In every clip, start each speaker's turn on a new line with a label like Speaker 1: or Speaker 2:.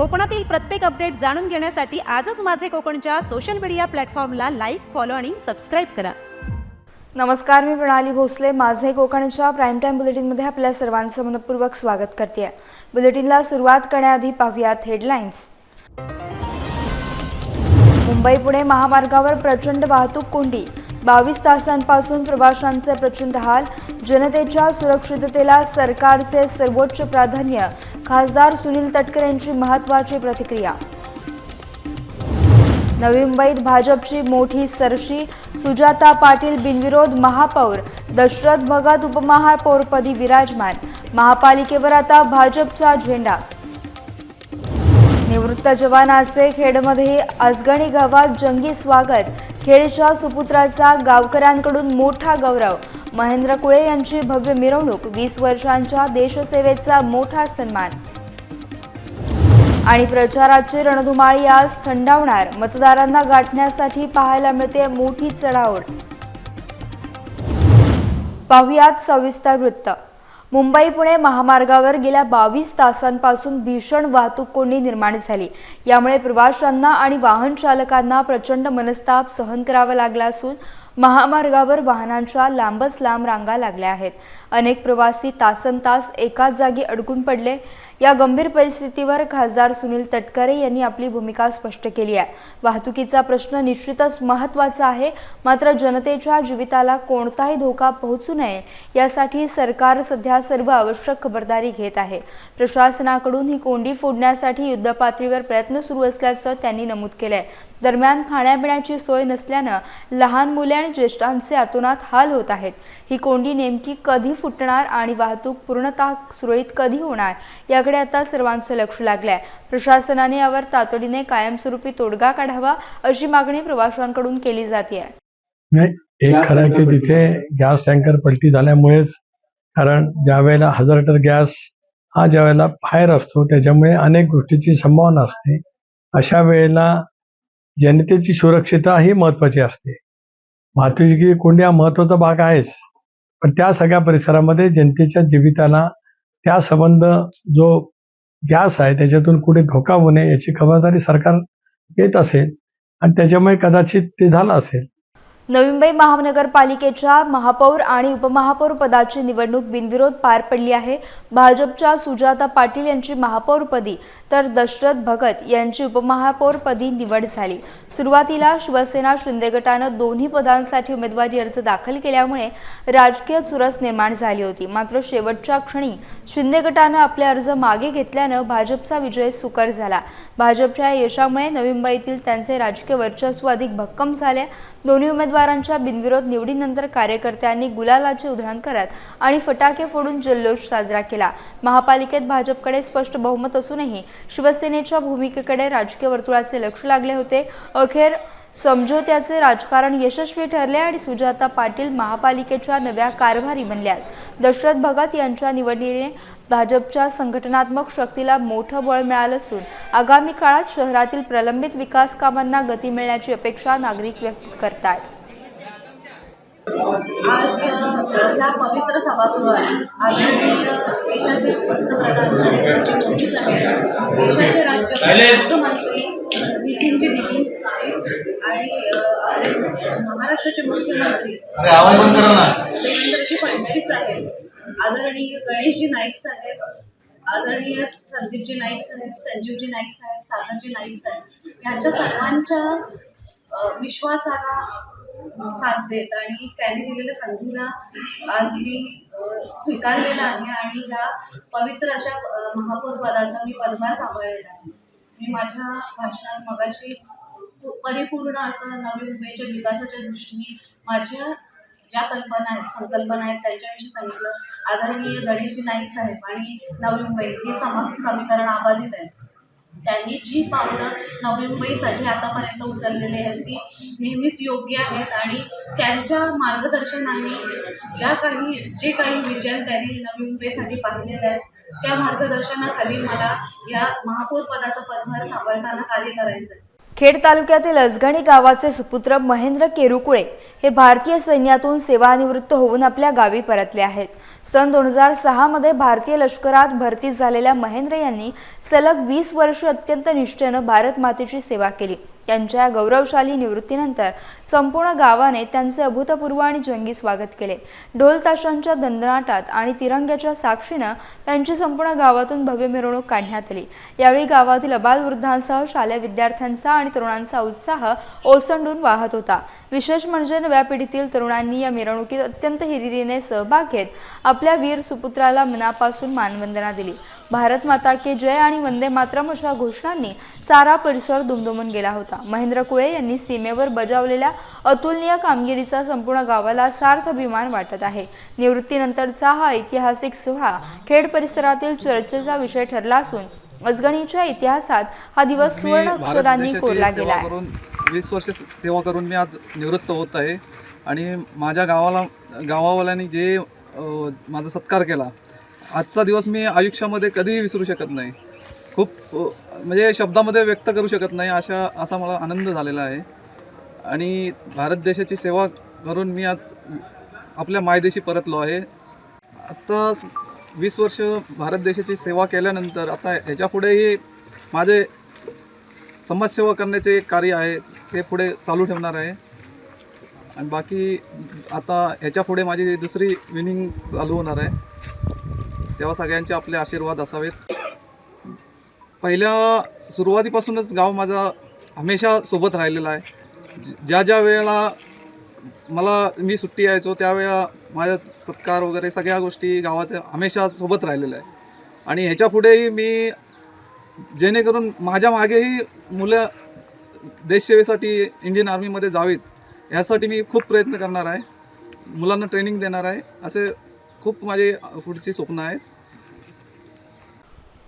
Speaker 1: कोकणातील प्रत्येक अपडेट जाणून घेण्यासाठी आजच माझे कोकणच्या सोशल मीडिया प्लॅटफॉर्मला लाईक, फॉलो आणि सबस्क्राईब करा।
Speaker 2: नमस्कार, मी प्रणाली भोसले। माझे कोकणच्या प्राइम टाइम बुलेटिनमध्ये आपल्या सर्वांचं मनपूर्वक स्वागत करते। बुलेटिनला सुरुवात करण्याआधी पाहूयात हेडलाईन्स। मुंबई पुणे महामार्गावर प्रचंड वाहतूक कोंडी, 22 तासांपासून प्रवाशांचे प्रचंड हाल। जनतेच्या सुरक्षिततेला सरकारचे सर्वोच्च प्राधान्य, खासदार सुनील तटकरे यांची महत्त्वाची प्रतिक्रिया। नवी मुंबईत भाजपची मोठी सरशी, सुजाता पाटील बिनविरोध महापौर, दशरथ भगत उपमहापौरपदी विराजमान। महापालिकेवर आता भाजपचा झेंडा। निवृत्त जवानाचे खेडमध्ये आजगणी गावात जंगी स्वागत, खेडच्या सुपुत्राचा गावकऱ्यांकडून मोठा गौरव। महेंद्र कुळे यांची भव्य मिरवणूक, 20 वर्षांच्या देशसेवेचा मोठा सन्मान। आणि प्रचाराची रणधुमाळी आज थंडावणार, मतदारांना गाठण्यासाठी पाहायला मिळते मोठी चढाओढ। पाहुयात सविस्तर वृत्त। मुंबई पुणे महामार्गावर गेल्या 22 तासांपासून भीषण वाहतूक कोंडी निर्माण झाली। यामुळे प्रवाशांना आणि वाहन चालकांना प्रचंड मनस्ताप सहन करावा लागला असून महामार्गावर वाहनांच्या लांबच लांब रांगा लागल्या आहेत। अनेक प्रवासी तासनतास एकाच जागी अडकून पडले। या गंभीर परिस्थितीवर खासदार सुनील तटकरे यांनी आपली भूमिका स्पष्ट केली आहे। वाहतुकीचा प्रश्न निश्चितच महत्त्वाचा आहे, मात्र जनतेच्या जीविताला कोणताही धोका पोहोचू नये यासाठी सरकार सध्या सर्व आवश्यक खबरदारी घेत आहे। प्रशासनाकडून ही कोंडी फोडण्यासाठी युद्धपातळीवर प्रयत्न सुरू असल्याचं त्यांनी नमूद केलंय। दरम्यान खाण्यापिण्याची सोय नसल्यानं लहान मुले आणि ज्येष्ठांचे अतोनात हाल होत आहेत। ही कोंडी नेमकी कधी फुटणार आणि वाहतूक पूर्णतः सुरळीत कधी होणार याकडे आता सर्वांचं लक्ष लागलंय। प्रशासनाने यावर तातडीने कायमस्वरूपी तोडगा काढावा अशी मागणी प्रवाशांकडून केली जाते आहे।
Speaker 3: एक खरं की तिथे गॅस टँकर पलटी झाल्यामुळेच, कारण ज्यावेळेला हजार्डर गॅस हा ज्यावेळेला फायर असतो त्याच्यामुळे अनेक गोष्टीची संभावना असते। अशा वेळेला जनतेची सुरक्षितता ही महत्त्वाची असते। वाहतुकीची कोंडी हा महत्त्वाचा भाग आहेच, पण त्या सगळ्या परिसरामध्ये जनतेच्या जीविताला त्या संबंध जो गॅस आहे त्याच्यातून कुठे धोका होऊ नये याची खबरदारी सरकार घेत असेल आणि त्याच्यामुळे कदाचित ते झालं असेल।
Speaker 2: नवी मुंबई महानगरपालिकेच्या महापौर आणि उपमहापौर पदाची निवडणूक बिनविरोध पार पडली आहे। भाजपच्या सुजाता पाटील यांची महापौरपदी तर दशरथ भगत यांची उपमहापौरपदी निवड झाली। सुरुवातीला शिवसेना शिंदे गटानं दोन्ही पदांसाठी उमेदवारी अर्ज दाखल केल्यामुळे राजकीय चुरस निर्माण झाली होती, मात्र शेवटच्या क्षणी शिंदे गटानं आपले अर्ज मागे घेतल्यानं भाजपचा विजय सुकर झाला। भाजपच्या यशामुळे नवी मुंबईतील त्यांचे राजकीय वर्चस्व अधिक भक्कम झाले। दोन्ही उमेदवारांच्या बिनविरोध निवडीनंतर कार्यकर्त्यांनी गुलालाची उधळण करत आणि फटाके फोडून जल्लोष साजरा केला। महापालिकेत भाजपकडे स्पष्ट बहुमत असूनही शिवसेनेच्या भूमिकेकडे राजकीय वर्तुळाचे लक्ष लागले होते। अखेर समझोत्याचे राजकारण यशस्वी ठरले आणि सुजाता पाटील महापालिकेच्या नव्या कारभारी बनल्यात। दशरथ भगत यांच्या निवडीने भाजपच्या संघटनात्मक शक्तीला मोठं बळ मिळालं असून आगामी काळात शहरातील प्रलंबित विकास कामांना गती मिळण्याची अपेक्षा नागरिक व्यक्त करतात।
Speaker 4: आज ह्या पवित्र सभागृहात आदरणीय देशाचे पंतप्रधान नरेंद्र मोदी साहेब, देशाचे राज्यमंत्री नितीनजी आणि महाराष्ट्राचे मुख्यमंत्री देवेंद्रजी फडणवीस साहेब, आदरणीय गणेशजी नाईक साहेब, आदरणीय संदीपजी नाईक साहेब, संजीवजी नाईक साहेब, सागरजी नाईक साहेब यांच्या सर्वांच्या विश्वासाला साथ देत आणि त्यांनी दिलेल्या संधीला आज मी स्वीकारलेला आहे आणि ह्या पवित्र अशा महापौर पदाचा मी पदभार सांभाळलेला आहे। मी माझ्या भाषणात मगाशी परिपूर्ण असं नवी मुंबईच्या विकासाच्या दृष्टीने माझ्या ज्या कल्पना आहेत, संकल्पना आहेत त्यांच्याविषयी सांगितलं। आदरणीय गणेशजी नाईक साहेब आणि नवी मुंबई हे समीकरण आबाधित आहे। त्यांनी जी पावलं नवी मुंबईसाठी आतापर्यंत उचललेली आहेत ती नेहमीच योग्य आहेत आणि त्यांच्या मार्गदर्शनाने जे काही विजन त्यांनी नवी मुंबईसाठी पाहिलेले आहेत त्या मार्गदर्शनाखाली मला या महापौर पदाचा पदभार सांभाळताना कार्य करायचं आहे।
Speaker 2: खेड तालुक्यातील आजगणी गावाचे सुपुत्र महेंद्र केरुकुळे हे भारतीय सैन्यातून सेवानिवृत्त होऊन आपल्या गावी परतले आहेत। सन 2006 मध्ये भारतीय लष्करात भरती झालेल्या महेंद्र यांनी सलग 20 वर्षे अत्यंत निष्ठेनं भारत मातेची सेवा केली. त्यांच्या गौरवशाली निवृत्तीनंतर संपूर्ण गावाने त्यांचे अभूतपूर्व आणि जंगी स्वागत केले. ढोल ताशांच्या दणदणाटात आणि तिरंग्याच्या साक्षीनं त्यांची संपूर्ण गावातून भव्य मिरवणूक काढण्यात आली. यावेळी गावातील अबालवृद्धांसह शालेय विद्यार्थ्यांचा आणि तरुणांचा उत्साह ओसंडून वाहत होता. विशेष म्हणजे नव्या पिढीतील तरुणांनी या मिरवणुकीत अत्यंत हिरिरीने सहभाग घेत आपल्या वीर सुपुत्राला मनापासून मानवंदना दिली. भारत माता की जय आणि वंदे मातरम अशा घोषणांनी सारा परिसर दुमदुमून गेला होता. महेंद्र कुळे यांनी सीमेवर बजावलेल्या अतुलनीय कामगिरीचा संपूर्ण गावाला सार्थ अभिमान वाटत आहे. निवृत्तीनंतरचा हा ऐतिहासिक सोहळा खेड परिसरातील चर्चेचा विषय ठरला असून अजगणीच्या इतिहासात हा दिवस सुवर्ण अक्षरांनी कोरला गेला आहे.
Speaker 5: 20 वर्ष सेवा करून मी आज निवृत्त होत आहे आणि माझ्या गावावाल्यांनी जे माझा सत्कार केला, आजचा दिवस मी आयुष्यामध्ये कधीही विसरू शकत नाही. खूप म्हणजे शब्दामध्ये व्यक्त करू शकत नाही असा मला आनंद झालेला आहे. आणि भारत देशाची सेवा करून मी आज आपल्या मायदेशी परतलो आहे. आता 20 वर्ष भारत देशाची सेवा केल्यानंतर आता ह्याच्यापुढेही माझे समाजसेवा करण्याचे कार्य आहे ते पुढे चालू ठेवणार आहे. आणि बाकी आता ह्याच्यापुढे माझी दुसरी विनिंग चालू होणार आहे, तेव्हा सगळ्यांचे आपले आशीर्वाद असावेत. पहिल्या सुरुवातीपासूनच गाव माझा हमेशा सोबत राहिलेला आहे. ज्या वेळेला मी सुट्टी यायचो त्यावेळेला माझ्या सत्कार वगैरे सगळ्या गोष्टी गावाच्या हमेशा सोबत राहिलेल्या आहे. आणि ह्याच्यापुढेही मी जेणेकरून माझ्या मागेही मुलं देशसेवेसाठी इंडियन आर्मीमध्ये जावीत यासाठी मी खूप प्रयत्न करणार आहे, मुलांना ट्रेनिंग देणार आहे. असे खूप माझे पुढची स्वप्न आहेत.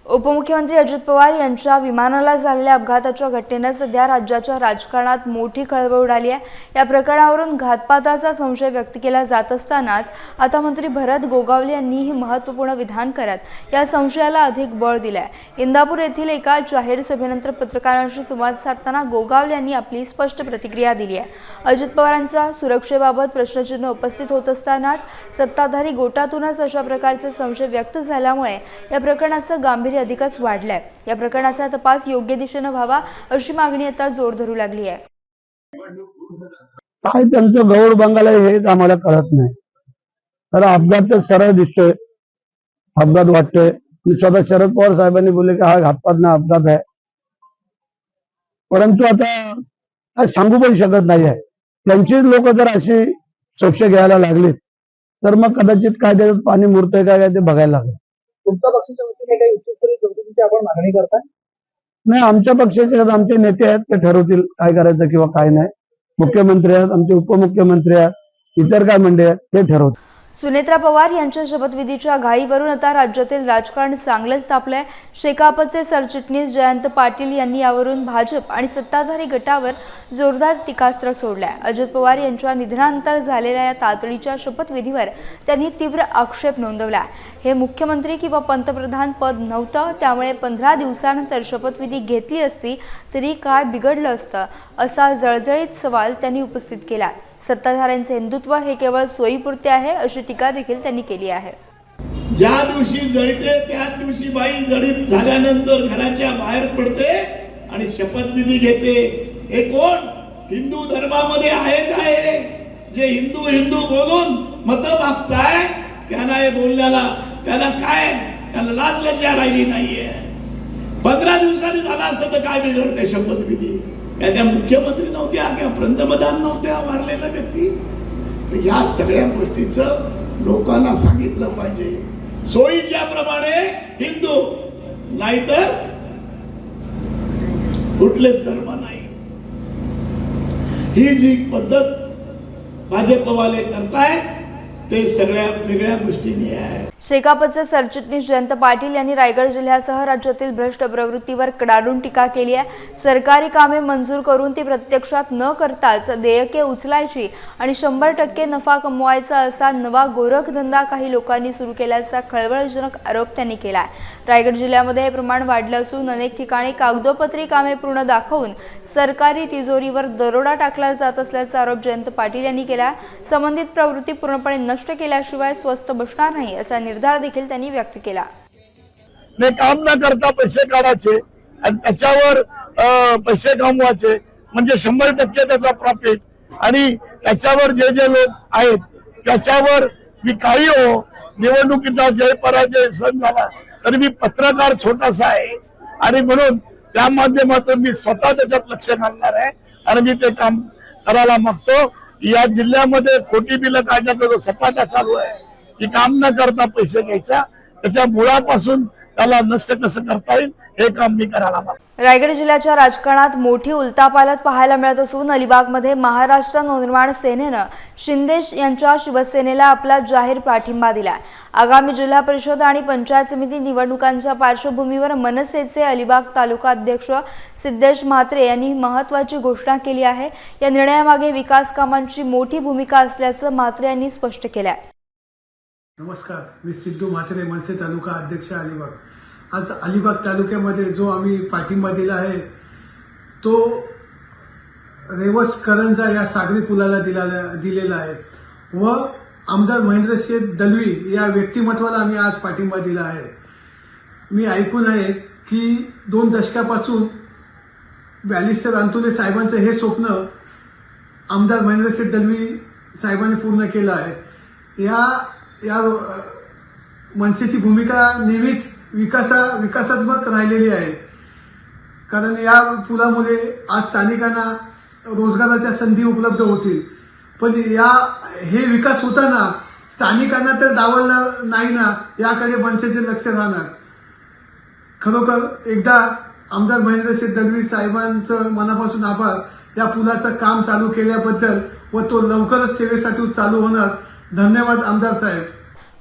Speaker 2: उपमुख्यमंत्री अजित पवार यांच्या विमानाला झालेल्या अपघाताच्या घटनेनं सध्या राज्याच्या राजकारणात मोठी खळबळ उडाली आहे. या प्रकरणावरून घातपाताचा संशय व्यक्त केला जात असतानाच आता मंत्री भरत गोगावले यांनी हे महत्त्वपूर्ण विधान करत या संशयाला अधिक बळ दिले आहे. इंदापूर येथील एका जाहीर सभेनंतर पत्रकारांशी संवाद साधताना गोगावले यांनी आपली स्पष्ट प्रतिक्रिया दिली आहे. अजित पवारांच्या सुरक्षेबाबत प्रश्नचिन्ह उपस्थित होत असतानाच सत्ताधारी गोटातूनच अशा प्रकारचे संशय व्यक्त झाल्यामुळे या प्रकरणाचं गांभीर्य अधिकच वाढलाय. या प्रकरणाचा तपास योग्य दिशेने व्हावा अशी मागणी आता जोर धरू लागली आहे.
Speaker 6: काय त्यांचं गौड बंगाल आहे हेच आम्हाला कळत नाही. तर अपघात तर सरळ दिसतोय, अपघात वाटतोय. स्वतः शरद पवार साहेबांनी बोलले की हा घातपात ना अपघात आहे, परंतु आता काय सांगू पण शकत नाही आहे. त्यांची लोक जर अशी संशय घ्यायला लागले तर मग कदाचित काय त्याच्यात पाणी मुरतंय काय ते बघायला लागेल.
Speaker 7: तुमच्या पक्षाच्या वतीने काही उच्चस्तरीय चौकशीची आपण मागणी करताय?
Speaker 6: नाही, आमच्या पक्षाचे आमचे नेते आहेत ते ठरवतील काय करायचं किंवा काय नाही. मुख्यमंत्री आहेत, आमचे उपमुख्यमंत्री आहेत, इतर काय मंडळी आहेत ते ठरवतील.
Speaker 2: सुनेत्रा पवार यांच्या शपथविधीच्या घाईवरून आता राज्यातील राजकारण चांगलेच तापलंय. शेकापचे सरचिटणीस जयंत पाटील यांनी यावरून भाजप आणि सत्ताधारी गटावर जोरदार टीकास्त्र सोडलंय. अजित पवार यांच्या निधनानंतर झालेल्या या तातडीच्या शपथविधीवर त्यांनी तीव्र आक्षेप नोंदवला. हे मुख्यमंत्री किंवा पंतप्रधान पद नव्हतं, त्यामुळे 15 दिवसानंतर शपथविधी घेतली असती तरी काय बिघडलं असतं, असा जळजळीत सवाल त्यांनी उपस्थित केला. सत्ताधाऱ्यांचे हिंदुत्व हे केवळ सोयीपुरते आहे अशी टीका देखील त्यांनी केली आहे.
Speaker 8: ज्या दिवशी जळते त्याच दिवशी बाई जळीत झाल्यानंतर घराच्या बाहेर पडते आणि शपथविधी घेते. हे कोण हिंदू धर्मामध्ये आहे काय? जे हिंदू हिंदू बोलून मत मागताय त्यांना हे बोलण्याला त्यांना काय त्यांना लाज लज्जा राहिली नाहीये. 15 दिवसांनी झाला असतं तर काय बिघडते शपथविधी? त्या मुख्यमंत्री नव्हत्या किंवा पंतप्रधान नव्हत्या वारलेल्या व्यक्ती. या सगळ्या गोष्टीचं लोकांना सांगितलं पाहिजे. सोयीच्या प्रमाणे हिंदू, नाहीतर कुठलेच धर्म नाही. ही जी पद्धत भाजपवाले करतायत ते सगळ्या वेगळ्या गोष्टींनी आहे.
Speaker 2: शेकापचे सरचिटणीस जयंत पाटील यांनी रायगड जिल्ह्यासह राज्यातील भ्रष्ट प्रवृत्तीवर कडाडून टीका केली आहे। सरकारी कामे मंजूर करून ती प्रत्यक्षात न करताच देयके उचलायची आणि 100% नफा कमवायचा असा नवा गोरखधंदा काही लोकांनी सुरू केल्याचा खळबळजनक आरोप त्यांनी केला आहे। रायगड जिल्ह्यामध्ये हे प्रमाण वाढलं असून अनेक ठिकाणी कागदोपत्री कामे पूर्ण दाखवून सरकारी तिजोरीवर दरोडा टाकला जात असल्याचा आरोप जयंत पाटील यांनी केला। संबंधित प्रवृत्ती पूर्णपणे नष्ट केल्याशिवाय स्वस्थ बसणार नाही असा निर्धार देखील त्यांनी व्यक्त केला।
Speaker 6: काम न करता पैसे काढायचे आणि त्याच्यावर पैसे कमवायचे म्हणजे 100% त्याचा प्रॉफिट आणि त्याच्यावर जे जे लोक आहेत त्याच्यावर मी काही हो निवडणुकीचा जय पराजय सण झाला तरी मी पत्रकार छोटासा आहे आणि म्हणून त्या माध्यमातून मी स्वतः त्याच्यात लक्ष घालणार आहे आणि मी ते काम करायला मागतो। या जिल्ह्यामध्ये खोटी बिलं काढण्याचा जो सपाटा चालू आहे की काम न करता पैसे घ्यायचा त्याच्या मुळापासून त्याला नष्ट कसं करता येईल हे काम मी करायला मागतो।
Speaker 2: रायगड जिल्ह्याच्या राजकारणात मोठी उलथापालथ पाहायला मिळत असून अलिबागमध्ये महाराष्ट्र नवनिर्माण सेनेनं शिंदे यांच्या शिवसेनेला आपला जाहीर पाठिंबा दिलाय। आगामी जिल्हा परिषद आणि पंचायत समिती निवडणुकांच्या पार्श्वभूमीवर मनसेचे अलिबाग तालुका अध्यक्ष सिद्धेश म्हात्रे यांनी महत्त्वाची घोषणा केली आहे। या निर्णयामागे विकास कामांची मोठी भूमिका असल्याचं म्हात्रे यांनी स्पष्ट केलंय।
Speaker 9: नमस्कार, मी सिद्धू म्हात्रे, मनसे तालुका अध्यक्ष अलिबाग। आज अलिबाग तालुक्यामध्ये जो आम्ही पाठिंबा दिला आहे तो रेवस करंजा या सागरी पुलाला दिलेला आहे व आमदार महेंद्रशेठ दलवी या व्यक्तिमत्वाला आम्ही आज पाठिंबा दिला आहे। मी ऐकून आहे की 2 दशकापासून बॅरिस्टर अंतुले साहेबांचं हे स्वप्न आमदार महेंद्रशेठ दलवी साहेबांनी पूर्ण केलं आहे। या मनसेची भूमिका नेहमीच विकासात्मक राहिलेली आहे, कारण या पुलामुळे आज स्थानिकांना रोजगाराच्या संधी उपलब्ध होतील। पण हे विकास होताना स्थानिकांना तर डावलणार नाही ना, याकडे मनसेचे लक्ष राहणार। खरोखर एकदा आमदार महेंद्रशेठ दलवी साहेबांचं मनापासून आभार या पुलाचं काम चालू केल्याबद्दल व तो लवकरच सेवेसाठी चालू होणार। धन्यवाद आमदार साहेब।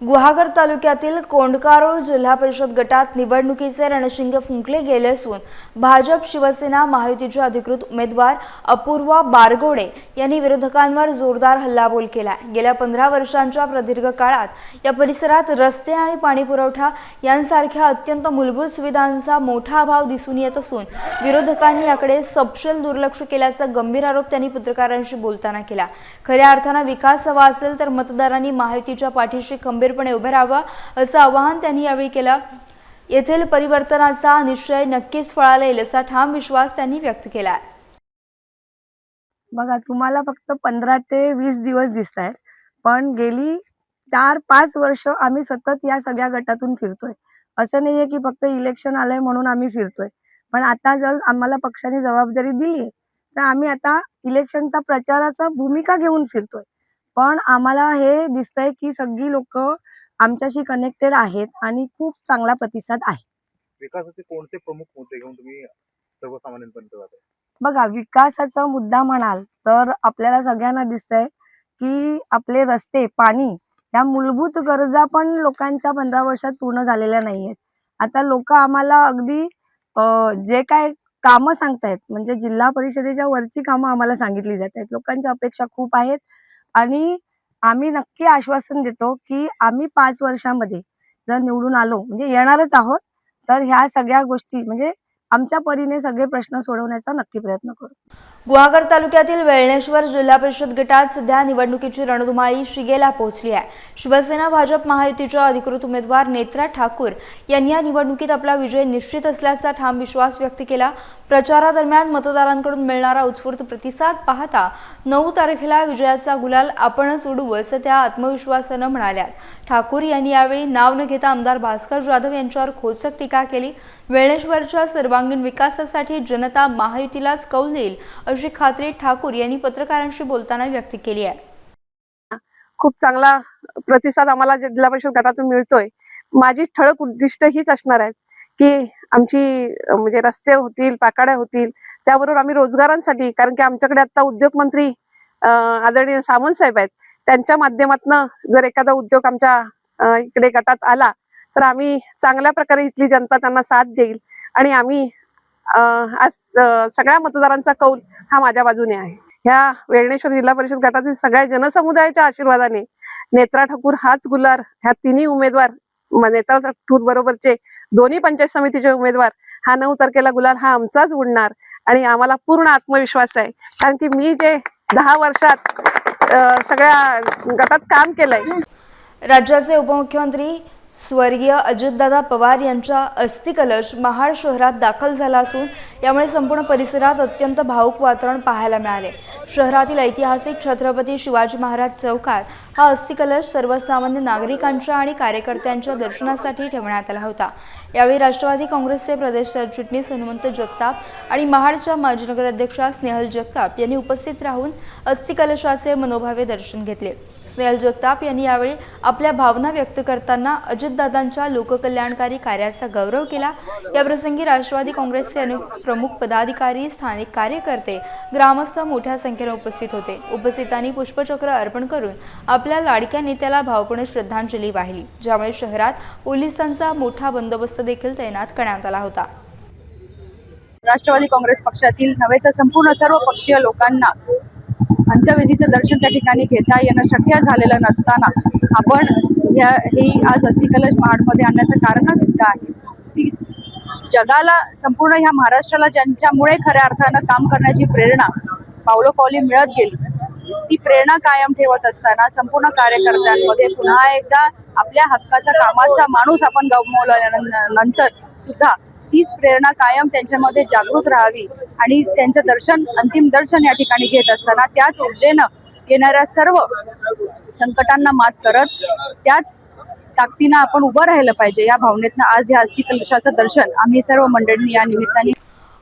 Speaker 2: गुहागर तालुक्यातील कोंडकारोळ जिल्हा परिषद गटात निवडणुकीचे रणशिंग फुंकले गेले असून भाजप शिवसेना महायुतीचे अधिकृत उमेदवार अपूर्वा बारगोडे यांनी विरोधकांवर जोरदार हल्लाबोल केला। गेल्या 15 वर्षांच्या प्रदीर्घ काळात या परिसरात रस्ते आणि पाणी पुरवठा यांसारख्या अत्यंत मूलभूत सुविधांचा मोठा अभाव दिसून येत असून विरोधकांनी याकडे सपशेल दुर्लक्ष केल्याचा गंभीर आरोप त्यांनी पत्रकारांशी बोलताना केला। खऱ्या अर्थाने विकास हवा असेल तर मतदारांनी महायुतीच्या पाठीशी खंबीरपणे उभे राहावं असं आवाहन त्यांनी यावेळी केलं। येथील परिवर्तनाचा निश्चय नक्कीच फळाला असा ठाम विश्वास त्यांनी व्यक्त केला।
Speaker 10: बघा, तुम्हाला फक्त 15 ते 20 दिवस दिसत आहेत, पण गेली 4-5 वर्ष आम्ही सतत या सगळ्या गटातून फिरतोय। असं नाहीये की फक्त इलेक्शन आलंय म्हणून आम्ही फिरतोय, पण आता जर आम्हाला पक्षाने जबाबदारी दिली तर आम्ही आता इलेक्शनचा प्रचाराचा भूमिका घेऊन फिरतोय। पण आम्हाला हे दिसतंय की सगळी लोक आमच्याशी कनेक्टेड आहेत आणि खूप चांगला प्रतिसाद आहे।
Speaker 7: विकासाचे कोणते प्रमुख मुद्दे घेऊन तुम्ही सर्वसामान्यांपर्यंत जाताय?
Speaker 10: बघा, विकासाचा मुद्दा म्हणाल तर आपल्याला सगळ्यांना दिसतंय की आपले रस्ते, पाणी या मूलभूत गरजा पण लोकांच्या 15 वर्षात पूर्ण झालेल्या नाहीयेत। आता लोक आम्हाला अगदी जे काय कामं सांगतायत, म्हणजे जिल्हा परिषदेच्या वरची कामं आम्हाला सांगितली जात आहेत। लोकांच्या अपेक्षा खूप आहेत आणि आम्ही नक्की आश्वासन देतो की आम्ही 5 वर्षांमध्ये जर निवडून आलो, म्हणजे येणारच आहोत, तर ह्या सगळ्या गोष्टी म्हणजे आमच्या परीने सगळे प्रश्न सोडवण्याचा नक्की प्रयत्न करू।
Speaker 2: गुहागर तालुक्यातील वेळणेश्वर जिल्हा परिषद गटात सध्या निवडणुकीची रणधुमाळी शिगेला पोहोचली आहे। शिवसेना भाजप महायुतीच्या अधिकृत उमेदवार नेत्रा ठाकूर यांनी या निवडणुकीत आपला विजय निश्चित असल्याचा ठाम विश्वास व्यक्त केला। प्रचारादरम्यान मतदारांकडून मिळणारा उत्स्फूर्त प्रतिसाद पाहता 9 तारखेला विजयाचा गुलाल आपणच उडवू असं त्या आत्मविश्वासानं म्हणाल्या। ठाकूर यांनी यावेळी नाव न घेता आमदार भास्कर जाधव यांच्यावर खोचक टीका केली। वेळणेश्वरच्या सर्वांगीण विकासासाठी जनता महायुतीलाच कौल देईल अशी खात्री ठाकूर यांनी पत्रकारांशी बोलताना व्यक्त केली आहे।
Speaker 10: खूप चांगला प्रतिसाद आम्हाला जिल्हा परिषद गटातून मिळतोय। माझी ठळक उद्दिष्ट हीच असणार आहेत की आमची म्हणजे रस्ते होतील, पाकाड्या होतील, त्याबरोबर आम्ही रोजगारांसाठी, कारण की आमच्याकडे आता उद्योग मंत्री आदरणीय सामंत साहेब आहेत, त्यांच्या माध्यमातून जर एखादा उद्योग आमच्या
Speaker 11: इकडे गटात आला तर आम्ही चांगल्या प्रकारे इथली जनता त्यांना साथ देईल आणि आम्ही आज सगळ्या मतदारांचा कौल हा माझ्या बाजूने आहे. ह्या वेळणेश्वर जिल्हा परिषद गटातील सगळ्या जनसमुदायाच्या आशीर्वादाने नेत्रा ठाकूर हाच गुलार ह्या तिन्ही उमेदवार नेत्रा ठाकूर बरोबरचे दोन्ही पंचायत समितीचे उमेदवार हा 9 तारखेला गुलाल हा आमचाच उडणार आणि आम्हाला पूर्ण आत्मविश्वास आहे. कारण की मी जे 10 वर्षात सगळ्या गटात काम केलंय.
Speaker 2: राज्याचे उपमुख्यमंत्री स्वर्गीय अजितदादा पवार यांचा अस्थिकलश महाड शहरात दाखल झाला असून यामुळे संपूर्ण परिसरात अत्यंत भावुक वातावरण पाहायला मिळाले. शहरातील ऐतिहासिक छत्रपती शिवाजी महाराज चौकात हा अस्थिकलश सर्वसामान्य नागरिकांच्या आणि कार्यकर्त्यांच्या दर्शनासाठी ठेवण्यात आला होता. यावेळी राष्ट्रवादी काँग्रेसचे प्रदेश सरचिटणीस हनुमंत जगताप आणि महाडच्या माजी नगराध्यक्षा स्नेहल जगताप यांनी उपस्थित राहून अस्थिकलशाचे मनोभावे दर्शन घेतले. स्नेहल जगताप यांनी यावेळी आपल्या भावना व्यक्त करताना अजितदादांच्या लोककल्याणकारी कार्याचा गौरव केला. याप्रसंगी राष्ट्रवादी काँग्रेसचे अनेक प्रमुख पदाधिकारी, स्थानिक कार्यकर्ते, ग्रामस्थ मोठ्या संख्येने उपस्थित होते. उपस्थितांनी पुष्पचक्र अर्पण करून आपल्या लाडक्या नेत्याला भावपूर्ण श्रद्धांजली वाहिली, ज्यामुळे शहरात पोलिसांचा मोठा बंदोबस्त देखील तैनात करण्यात आला होता.
Speaker 4: राष्ट्रवादी काँग्रेस पक्षातील नव्हे तर संपूर्ण सर्व पक्षीय लोकांना अंत्यविधीचं दर्शन त्या ठिकाणी घेता येणं शक्य झालेलं नसताना आपण हे आज अस्थिकलश महाडमध्ये आणण्याचं कारणच सुद्धा आहे की जगाला, संपूर्ण ह्या महाराष्ट्राला ज्यांच्यामुळे खऱ्या अर्थानं काम करण्याची प्रेरणा पावलोपावली मिळत गेली, ती प्रेरणा कायम ठेवत असताना संपूर्ण कार्यकर्त्यांमध्ये पुन्हा एकदा आपल्या हक्काचा कामाचा माणूस आपण गमावल्यानंतर सुद्धा तीच प्रेरणा कायम त्यांच्यामध्ये जागृत राहावी आणि त्यांचं दर्शन, अंतिम दर्शन या ठिकाणी घेत असताना त्याच ऊर्जेनं येणाऱ्या सर्व संकटांना मात करत त्याच ताकदीनं आपण उभं राहिलं पाहिजे. या भावनेतनं आज या अस्थिकलशाचं दर्शन आम्ही सर्व मंडळींनी या निमित्ताने.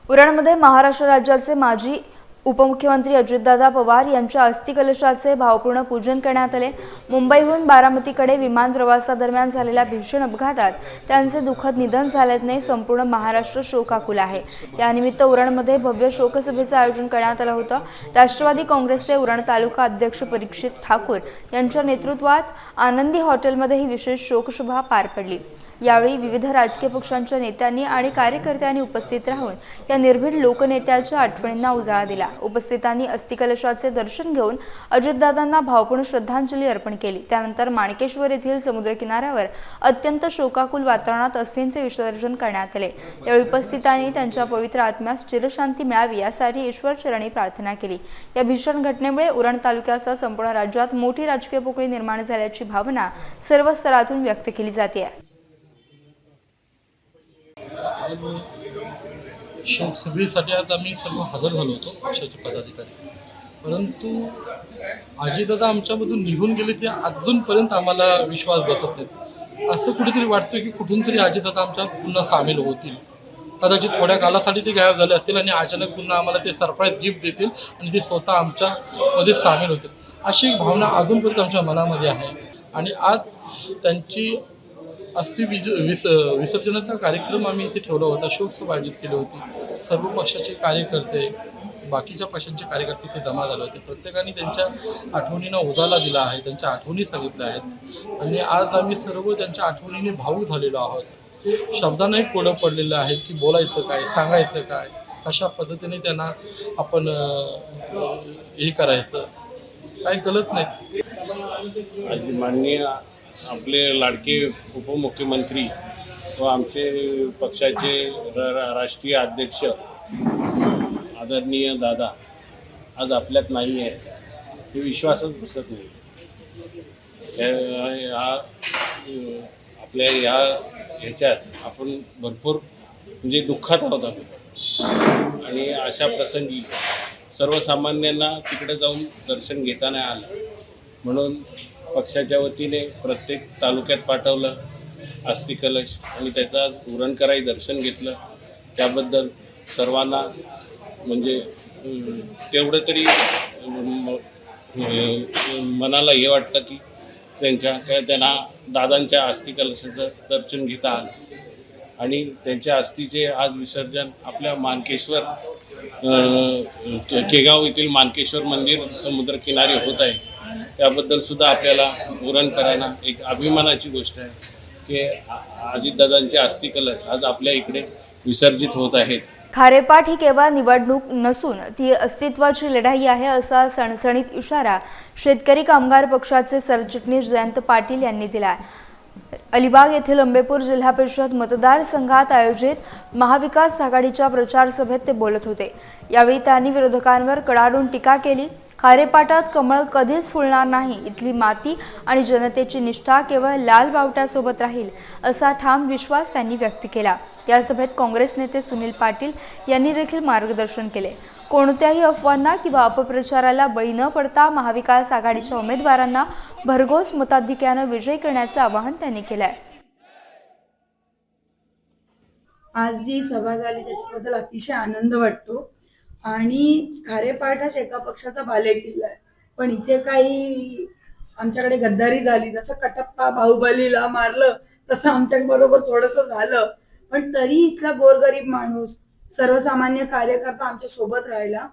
Speaker 2: उरणमध्ये महाराष्ट्र राज्याचे माजी उपमुख्यमंत्री अजितदादा पवार यांच्या अस्थिकलशाचे भावपूर्ण पूजन करण्यात आले. मुंबईहून बारामतीकडे विमान प्रवासादरम्यान झालेल्या भीषण अपघातात त्यांचे दुःखद निधन झाल्याने संपूर्ण महाराष्ट्र शोकाकुल आहे. यानिमित्त उरणमध्ये भव्य शोकसभेचं आयोजन करण्यात आलं होतं. राष्ट्रवादी काँग्रेसचे उरण तालुका अध्यक्ष परीक्षित ठाकूर यांच्या नेतृत्वात आनंदी हॉटेलमध्ये ही विशेष शोकसभा पार पडली. यावेळी विविध राजकीय पक्षांच्या नेत्यांनी आणि कार्यकर्त्यांनी उपस्थित राहून या निर्भीड लोकनेत्याच्या आठवणींना उजाळा दिला. उपस्थितांनी अस्थिकलशाचे दर्शन घेऊन अजितदादांना भावपूर्ण श्रद्धांजली अर्पण केली. त्यानंतर माणकेश्वर येथील समुद्रकिनाऱ्यावर अत्यंत शोकाकुल वातावरणात अस्थींचे विसर्जन करण्यात आले. यावेळी उपस्थितांनी त्यांच्या पवित्र आत्म्यास चिरशांती मिळावी यासाठी ईश्वरचरणी प्रार्थना केली. या भीषण घटनेमुळे उरण तालुक्यासह संपूर्ण राज्यात मोठी राजकीय पोकळी निर्माण झाल्याची भावना सर्व स्तरातून व्यक्त केली जाते.
Speaker 12: शोकसभेसाठी आज आम्ही सर्व हजर झालो होतो पक्षाचे पदाधिकारी, परंतु अजितदादा आमच्यामधून निघून गेले ते अजूनपर्यंत आम्हाला विश्वास बसत नाही. असं कुठेतरी वाटतं की कुठून तरी अजितदादा आमच्यात पुन्हा सामील होतील. कदाचित थोड्या कालासाठी ते गायब झाले असतील आणि अचानक पुन्हा आम्हाला ते सरप्राईज गिफ्ट देतील आणि ते स्वतः आमच्यामध्ये सामील होतील, अशी एक भावना अजूनपर्यंत आमच्या मनामध्ये आहे. आणि आज त्यांची अस्थि विसर्जनाचा कार्यक्रम आम्ही इथे ठेवला होता, शोकसभा आयोजित केली होती. सर्व पक्षाचे कार्यकर्ते, बाकीच्या पक्षांचे कार्यकर्ते इथे जमा झाले होते. प्रत्येकाने त्यांच्या आठवणींना उजाळा दिला आहे, त्यांच्या आठवणी सांगितल्या आहेत आणि आज आम्ही सर्व त्यांच्या आठवणीने भावूक झालेलो आहोत. शब्दांनाही कोडं पडलेलं आहे की बोलायचं काय, सांगायचं काय, कशा पद्धतीने त्यांना आपण हे करायचं, काही गलत नाही.
Speaker 13: आज माननीय आपले लाडके उपमुख्यमंत्री व आमचे पक्षाचे राष्ट्रीय अध्यक्ष आदरणीय दादा आज आपल्यात नाही आहे, हे विश्वासच बसत नाही. आपल्या ह्याच्यात आपण भरपूर म्हणजे दुःखात आहोत आम्ही आणि अशा प्रसंगी सर्वसामान्यांना तिकडे जाऊन दर्शन घेता नाही आलं, म्हणून पक्षाच्या वतीने प्रत्येक तालुक्यात पाठवलं अस्थिकलश आणि त्याचा उरणकराई दर्शन घेतलं. त्याबद्दल सर्वांना म्हणजे तेवढं तरी मनाला हे वाटलं की त्यांना दादांच्या अस्थिकलशाचं दर्शन घेता आलं आणि त्यांच्या अस्थीचे आज विसर्जन आपल्या मानकेश्वर केगाव येथील मानकेश्वर मंदिर समुद्रकिनारी होत आहे. त्याबद्दल सुद्धा आपल्याला बोरणकरांना एक अभिमानाची गोष्ट आहे की अजितदादांचे अस्थिकलश आज आपल्या इकडे विसर्जित होत आहेत.
Speaker 2: खारेपाट ही केवळ निवडणूक नसून ती अस्तित्वाची लढाई आहे असा सणसणीत इशारा शेतकरी कामगार पक्षाचे सरचिटणीस जयंत पाटील यांनी दिला. अलिबाग येथील अंबेपूर जिल्हा परिषद मतदारसंघात आयोजित महाविकास आघाडीच्या प्रचार सभेत ते बोलत होते. यावेळी त्यांनी विरोधकांवर कडाडून टीका केली. खारेपाटात कमळ कधीच फुलणार नाही, इथली माती आणि जनतेची निष्ठा केवळ लाल बावट्यासोबत राहील असा ठाम विश्वास त्यांनी व्यक्त केला. या सभेत काँग्रेस नेते सुनील पाटील यांनी देखील मार्गदर्शन केले. कोणत्याही अफवांना किंवा अपप्रचाराला बळी न पडता महाविकास आघाडीच्या उमेदवारांना भरघोस मताधिक्याने विजयी करण्याचे आवाहन त्यांनी केले आहे.
Speaker 10: आज जी सभा झाली त्याच्याबद्दल अतिशय आनंद वाटतो आणि खारेपाट हा शेका पक्षाचा बालेकिल्ला आहे, पण इथे काही आमच्याकडे गद्दारी झाली. जसं कटप्पा बाहुबलीला मारलं तसं आमच्या बरोबर थोडंसं झालं, पण तरी इथला गोरगरीब माणूस सर्वसामान्य कार्यकर्ता आमच्या सोबत राहिला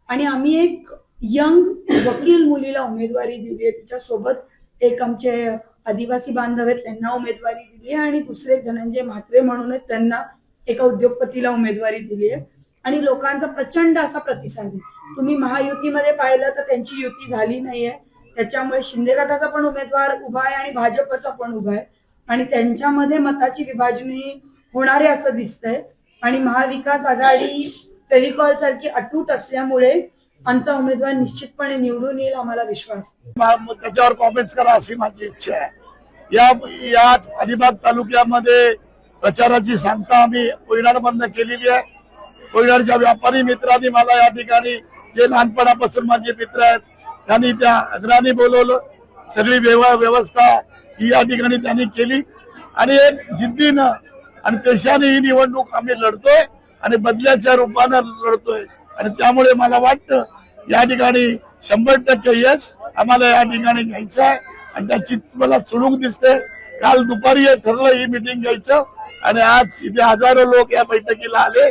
Speaker 10: आणि आम्ही एक यंग वकील मुलीला उमेदवारी दिली आहे. तिच्यासोबत एक आमचे आदिवासी बांधव आहेत त्यांना उमेदवारी दिली आहे आणि दुसरे धनंजय म्हात्रे म्हणून आहेत त्यांना एका उद्योगपतीला उमेदवारी दिली आहे आणि लोकांचा प्रचंड असा प्रतिसाद आहे. तुम्ही महायुतीमध्ये पाहिलं तर त्यांची युती झाली नाहीये, त्याच्यामुळे शिंदे गटाचा पण उमेदवार उभा आहे आणि भाजपचा पण उभा आहे आणि त्यांच्यामध्ये मताची विभाजनी होणारे असं दिसतंय आणि महाविकास आघाडी फेविकॉल सारखी अटूट असल्यामुळे आमचा उमेदवार निश्चितपणे निवडून येईल, आम्हाला विश्वास आहे.
Speaker 6: त्याच्यावर कॉमेंट्स करा अशी माझी इच्छा आहे. या अलिबाग तालुक्यामध्ये प्रचाराची सांगता आम्ही कोयनाडमधनं केलेली आहे. कोयनाडच्या व्यापारी मित्रांनी मला या ठिकाणी जे लहानपणापासून माझे मित्र आहेत त्यांनी त्या अग्रांनी बोलवलं. सगळी व्यवस्था ही या ठिकाणी त्यांनी केली आणि एक जिद्दीनं आणि देशाने ही निवडणूक आम्ही लढतोय आणि बदल्याच्या रूपानं लढतोय आणि त्यामुळे मला वाटतं या ठिकाणी 100% यश आम्हाला या ठिकाणी घ्यायचं आहे आणि त्याची मला चुणूक दिसते. काल दुपारी हे ठरलं ही मीटिंग घ्यायचं आणि आज इथे हजारो लोक या बैठकीला आले.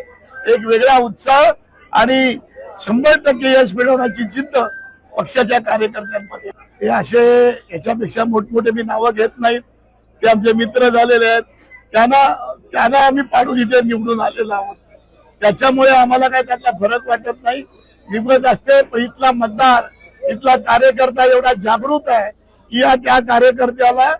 Speaker 6: एक वेगळा उत्साह आणि 100% यश मिळवण्याची जिद्द पक्षाच्या कार्यकर्त्यांमध्ये. हे असे याच्यापेक्षा मोठमोठे मी नावं घेत नाहीत, ते आमचे मित्र झालेले आहेत. त्यांना आम्ही पाडून इथे निवडून आलेलो आहोत. त्याच्यामुळे आम्हाला काय त्यातला फरक वाटत नाही. निवडत असते पण इथला मतदार इथला कार्यकर्ता एवढा जागृत आहे की त्या कार्यकर्त्याला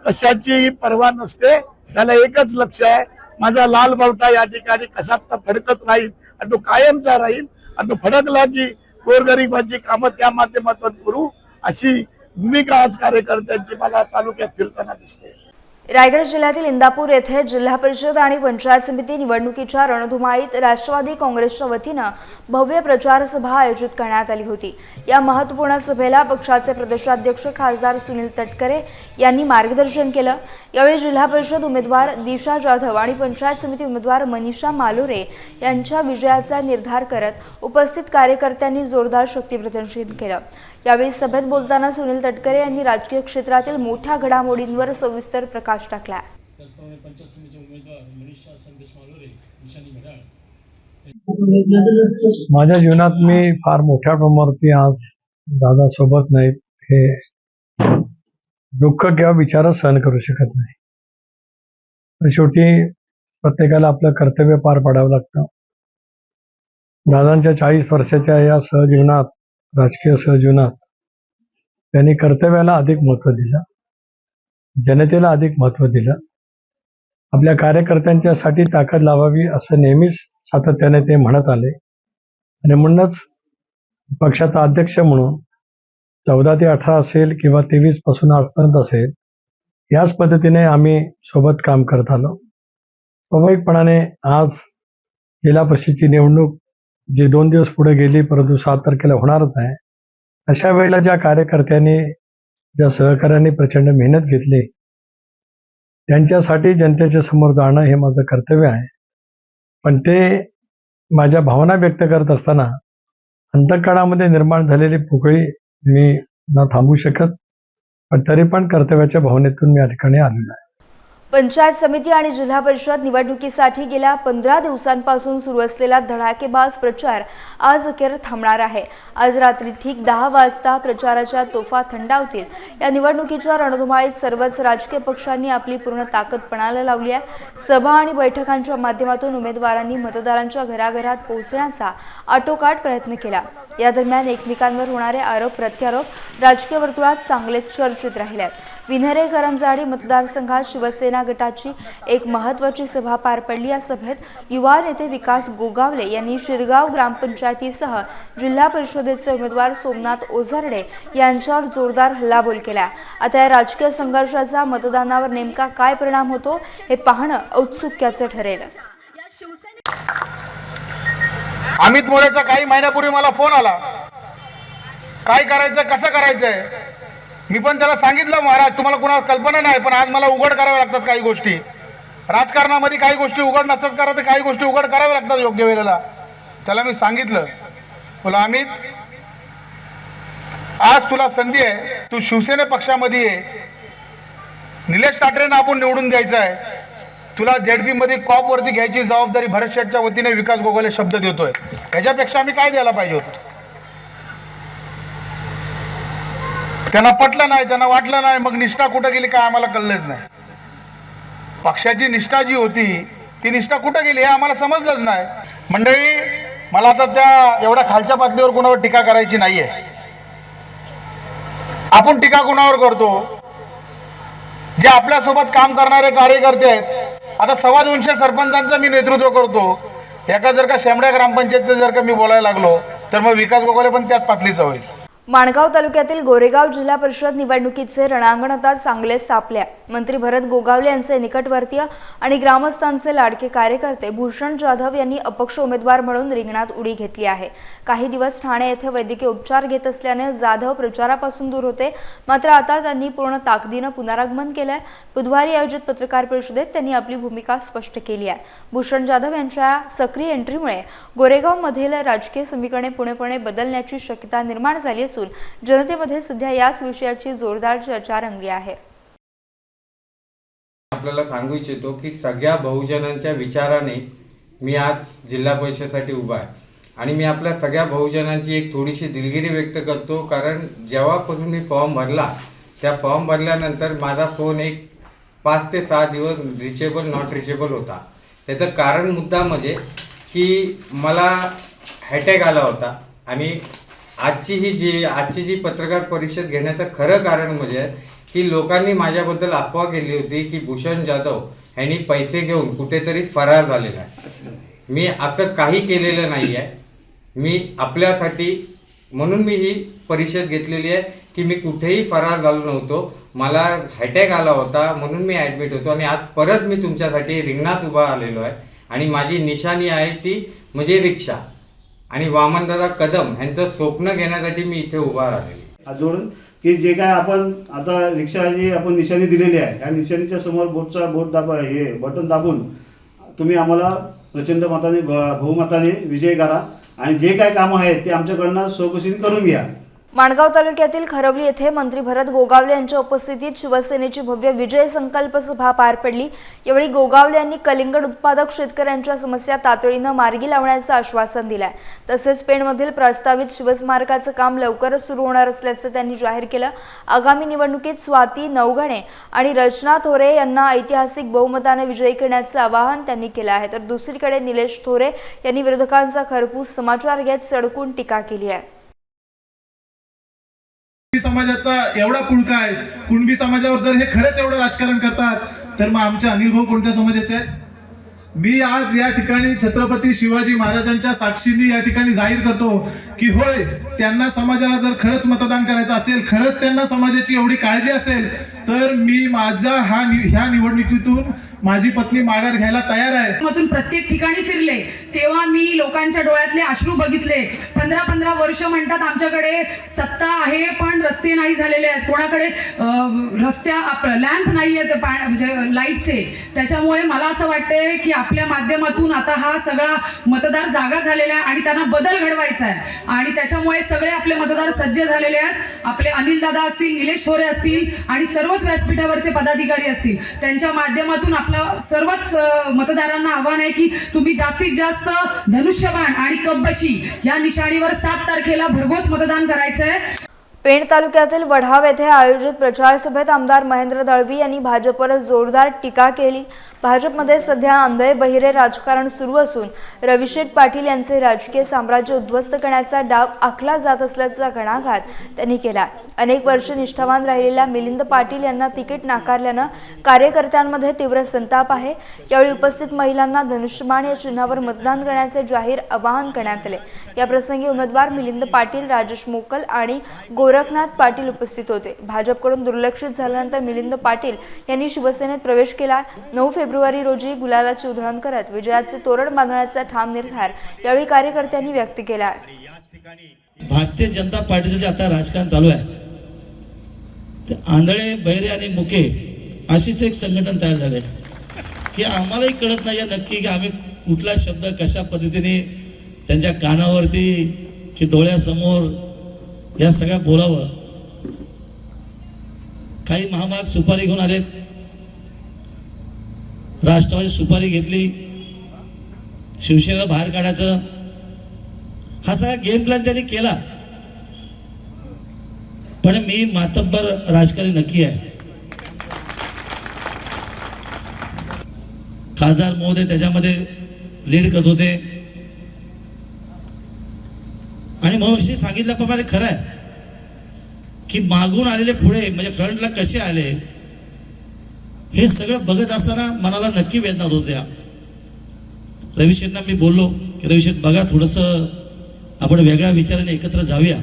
Speaker 6: कशाचीही पर्वा नसते. त्याला एकच लक्ष आहे, माझा लाल बावटा या ठिकाणी कसा फडकत राहील आणि तो कायमचा राहील आणि तो फडकला की गोरगरिबांची कामं त्या माध्यमातून करू अशी भूमिका आज कार्यकर्त्यांची मला तालुक्यात फिरताना दिसते.
Speaker 2: रायगड जिल्ह्यातील इंदापूर येथे जिल्हा परिषद आणि पंचायत समिती निवडणुकीच्या रणधुमाळीत राष्ट्रवादी काँग्रेसच्या वतीनं भव्य प्रचार सभा आयोजित करण्यात आली होती. या महत्त्वपूर्ण सभेला पक्षाचे प्रदेशाध्यक्ष खासदार सुनील तटकरे यांनी मार्गदर्शन केलं. यावेळी जिल्हा परिषद उमेदवार दिशा जाधव आणि पंचायत समिती उमेदवार मनीषा मालोरे यांच्या विजयाचा निर्धार करत उपस्थित कार्यकर्त्यांनी जोरदार शक्तीप्रदर्शन केलं. यावेळी सभेत बोलताना सुनील तटकरे यांनी राजकीय क्षेत्रातील मोठ्या घडामोडींवर सविस्तर प्रकाश टाकला.
Speaker 3: माझ्या जीवनात मी फार मोठ्या प्रमाणावरती आज दादा सोबत नाहीत हे दुःख किंवा विचार सहन करू शकत नाही. पण शेवटी प्रत्येकाला आपलं कर्तव्य पार पाडावं लागतं. दादांच्या 40 वर्षाच्या या सहजीवनात राजकीय सहजीवनात त्यांनी कर्तव्याला अधिक महत्त्व दिलं, जनतेला अधिक महत्त्व दिलं. आपल्या कार्यकर्त्यांच्यासाठी ताकद लावावी असं नेहमीच सातत्याने ते म्हणत आले आणि म्हणूनच पक्षाचा अध्यक्ष म्हणून 14 ते 18 असेल किंवा 23 पासून आजपर्यंत असेल याच पद्धतीने आम्ही सोबत काम करत आलो. स्वाभाविकपणाने आज जिल्हा परिषदेची निवडणूक जी 2 दिवस पुढे गेली परंतु 7 तारखेला होणारच आहे. अशा वेळेला ज्या कार्यकर्त्यांनी ज्या सहकार्याने प्रचंड मेहनत घेतली त्यांच्यासाठी जनतेच्या समोर जाणं हे माझं कर्तव्य आहे. पण ते माझ्या भावना व्यक्त करत असताना अंतःकरणामध्ये निर्माण झालेली पोकळी मी न थांबवू शकत, पण तरी पण कर्तव्याच्या भावनेतून मी या ठिकाणी आलेलो आहे.
Speaker 2: पंचायत समिती आणि जिल्हा परिषद निवडणुकीसाठी गेल्या 15 दिवसांपासून सुरू असलेला धडाकेबाज प्रचार आज अखेर थांबणार आहे। आज रात्री ठीक 10 वाजता प्रचाराच्या तोफा थंडावतील। या निवडणुकीच्या रणधुमाळीत सर्वच राजकीय पक्षांनी आपली पूर्ण ताकद पणाला लावली आहे। सभा आणि बैठकांच्या माध्यमातून उमेदवारांनी मतदारांच्या घराघरात पोहोचण्याचा आटोकाट प्रयत्न केला। या दरम्यान एकमेकांवर होणारे आरोप प्रत्यारोप राजकीय वर्तुळात चांगलेच चर्चित राहिले। विन्हेरे करंजाडी मतदारसंघात शिवसेना गटाची एक महत्त्वाची सभा पार पडली। या सभेत युवा नेते विकास गोगावले यांनी शिरगाव ग्रामपंचायतीसह जिल्हा परिषदेचे उमेदवार सोमनाथ ओझरडे यांच्यावर जोरदार हल्लाबोल केला। आता या राजकीय संघर्षाचा मतदानावर नेमका काय परिणाम होतो हे पाहणं औत्सुक्याचं ठरेल।
Speaker 6: अमित मोरेचा काही महिन्यापूर्वी मला फोन आला, काय करायचं कसं करायचंय। मी पण त्याला सांगितलं, महाराज तुम्हाला कुणाला कल्पना नाही, पण आज मला उघड कराव्या लागतात काही गोष्टी। राजकारणामध्ये काही गोष्टी उघड नसतात करत, काही गोष्टी उघड कराव्या लागतात योग्य वेळेला। त्याला मी सांगितलं, बोला अमित आज तुला संधी आहे, तू शिवसेने पक्षामध्ये आहे, निलेश टाटरेंना आपण निवडून द्यायचं आहे। तुला ZP मध्ये कॉप वरती घ्यायची जबाबदारी भरत शेठच्या वतीने विकास गोगावले शब्द देतोय। याच्यापेक्षा आम्ही काय द्यायला पाहिजे होतं? त्यांना पटलं नाही, त्यांना वाटलं नाही, मग निष्ठा कुठं गेली काय आम्हाला कळलंच नाही। पक्षाची निष्ठा जी होती ती निष्ठा कुठं गेली हे आम्हाला समजलंच नाही। मंडळी, मला आता त्या एवढ्या खालच्या पातळीवर कोणावर टीका करायची नाहीये। आपण टीका कोणावर करतो? जे आपल्यासोबत काम करणारे कार्यकर्ते आहेत। आता 225 सरपंचांचं मी नेतृत्व करतो। एका जर का शेमड्या ग्रामपंचायतचं जर का मी बोलायला लागलो तर मग विकास गोगावले पण त्याच पातळीचा होईल।
Speaker 2: माणगाव तालुक्यातील गोरेगाव जिल्हा परिषद निवडणुकीचे रणांगण आता चांगलेच तापले। मंत्री भरत गोगावले यांचे निकटवर्तीय आणि ग्रामस्थांचे लाडके कार्यकर्ते भूषण जाधव यांनी अपक्ष उमेदवार म्हणून रिंगणात उडी घेतली आहे। काही दिवस ठाणे येथे वैद्यकीय उपचार घेत असल्याने जाधव प्रचारापासून दूर होते, मात्र आता त्यांनी पूर्ण ताकदीने पुनरागमन केलंय। बुधवारी आयोजित पत्रकार परिषदेत त्यांनी आपली भूमिका स्पष्ट केली आहे। भूषण जाधव यांच्या सक्रिय एंट्रीमुळे गोरेगावमधील राजकीय समीकरणे पूर्णपणे बदलण्याची शक्यता निर्माण झाली असून जनतेमध्ये सध्या याच विषयाची जोरदार चर्चा रंगली आहे।
Speaker 14: आपल्याला सांगू इच्छितो की सगळ्या बहुजनांच्या विचाराने मी आज जिल्हा परिषदेसाठी उभा आहे आणि मी आपल्या सगळ्या बहुजनांची एक थोडीशी दिलगिरी व्यक्त करतो, कारण जेव्हापासून मी फॉर्म भरला त्या फॉर्म भरल्यानंतर माझा फोन एक 5 ते 6 दिवस रिचेबल नॉट रिचेबल होता। त्याचं कारण मुद्दा म्हणजे की मला हॅटॅक आला होता आणि आजची जी पत्रकार परिषद घेण्याचं खरं कारण म्हणजे की लोकांनी माझ्याबद्दल अफवा केली होती की भूषण जाधव यांनी पैसे घेऊन कुठेतरी फरार झालेला आहे। मी असं काही केलेलं नाही आहे। मी आपल्यासाठी म्हणून मी ही परिषद घेतलेली आहे की मी कुठेही फरार झालो नव्हतो। मला हॅटॅक आला होता म्हणून मी ॲडमिट होतो आणि आज परत मी तुमच्यासाठी रिंगणात उभा आलेलो आहे आणि माझी निशाणी आहे ती म्हणजे रिक्षा आणि वामनदादा कदम यांचं स्वप्न घेण्यासाठी मी इथे उभा राहिलेलो
Speaker 15: जोडून की जे काय आपण आता रिक्षा जी आपण निशाणी दिलेली आहे या निशाणीच्या समोर बोट दाबा हे बटन दाबून तुम्ही आम्हाला प्रचंड मताने बहुमताने विजय करा आणि जे काय कामं आहेत ते आमच्याकडनं स्वखुशीने करून घ्या।
Speaker 2: माणगाव तालुक्यातील खरवली येथे मंत्री भरत गोगावले यांच्या उपस्थितीत शिवसेनेची भव्य विजय संकल्प सभा पार पडली। यावेळी गोगावले यांनी कलिंगड उत्पादक शेतकऱ्यांच्या समस्या तातडीने मार्गी लावण्याचं आश्वासन दिलंय। तसेच पेणमधील प्रस्तावित शिवस्मारकाचं काम लवकरच सुरू होणार असल्याचं त्यांनी जाहीर केलं। आगामी निवडणुकीत स्वाती नवघणे आणि रचना थोरे यांना ऐतिहासिक बहुमताने विजयी करण्याचं आवाहन त्यांनी केलं आहे। तर दुसरीकडे निलेश थोरे यांनी विरोधकांचा खरपूस समाचार घेत सडकून टीका केली आहे।
Speaker 8: समाजाचा एवढा पुळका आहे, कुणबी समाजावर जर हे खरंच एवढं राजकारण करतात तर मग आमचे अनिल भाऊ कोणत्या समाजाचे आहेत? मी आज या ठिकाणी छत्रपती शिवाजी महाराजांच्या साक्षीने या ठिकाणी जाहीर करतो की होय, त्यांना समाजाला जर खरंच मतदान करायचं असेल, खरंच त्यांना समाजाची एवढी काळजी असेल तर मी माझा ह्या निवडणुकीतून माझी पत्नी माघार घ्यायला तयार आहे.
Speaker 4: मधून प्रत्येक ठिकाणी फिरले तेव्हा मी लोकांच्या डोळ्यातले अश्रू बघितले. 15-15 वर्ष म्हणतात आमच्याकडे सत्ता आहे पण रस्ते नाही झालेले आहेत, कोणाकडे लॅम्प नाही आहेत म्हणजे लाईटचे. त्याच्यामुळे मला असं वाटतंय की आपल्या माध्यमातून आता हा सगळा मतदार जागा झालेला आहे आणि त्यांना बदल घडवायचा आहे आणि त्याच्यामुळे सगळे आपले मतदार सज्ज झालेले आहेत. आपले अनिल दादा असतील, निलेश थोरे असतील आणि सर्वच व्यासपीठावरचे पदाधिकारी असतील, त्यांच्या माध्यमातून आपलं सर्वच मतदारांना आव्हान आहे की तुम्ही जास्तीत जास्त धनुष्यबाण आणि कब्बशी या निशाणीवर 7 तारखेला भरघोस मतदान करायचं आहे.
Speaker 2: पेण तालुक्यातील वढाव येथे आयोजित प्रचार सभेत आमदार महेंद्र दळवी यांनी भाजपवर जोरदार टीका केली. भाजपमध्ये सध्या आंधळे बहिरे राजकारण सुरू असून रविशेठ पाटील यांचे राजकीय साम्राज्य उद्ध्वस्त करण्याचा डाव आखला जात असल्याचा घणाघात त्यांनी केला. अनेक वर्ष निष्ठावान राहिलेल्या मिलिंद पाटील यांना तिकीट नाकारल्यानं कार्यकर्त्यांमध्ये तीव्र संताप आहे. यावेळी उपस्थित महिलांना धनुष्यबाण या चिन्हावर मतदान करण्याचे जाहीर आवाहन करण्यात आले. या प्रसंगी उमेदवार मिलिंद पाटील, राजेश मोकल आणि गोरखनाथ पाटील उपस्थित होते. भाजपकडून दुर्लक्षित झाल्यानंतर मिलिंद पाटील यांनी शिवसेनेत प्रवेश केला. 9 फेब्रुवारी रोजी गुलालाची उधळण करत विजयाचे तोरण बांधण्याचा ठाम निर्धार यावेळी कार्यकर्त्यांनी व्यक्त केला.
Speaker 16: भारतीय जनता पार्टीचं जे आता राजकारण चालू आहे ते आंधळे, बहिरे आणि मुके अशीच एक संघटन तयार झाले की आम्हालाही कळत नाही नक्की की आम्ही कुठला शब्द कशा पद्धतीने त्यांच्या कानावरती की डोळ्यासमोर या सगळ्या बोलावं. काही महामाग सुपारी घेऊन आलेत, राष्ट्रवादी सुपारी घेतली, शिवसेनेला बाहेर काढायचं हा सगळा गेम प्लॅन त्यांनी केला. पण मी मातब्बर राजकारणी नक्की आहे. खासदार महोदय त्याच्यामध्ये लीड करत होते आणि महोदय सांगितल्याप्रमाणे खरं आहे की मागून आलेले पुढे म्हणजे फ्रंटला कसे आले हे सगळं बघत असताना मनाला नक्की वेदना होत होत्या. रविशेठना मी बोललो की रविशेठ बघा थोडंसं आपण वेगळ्या विचाराने एकत्र जाऊया.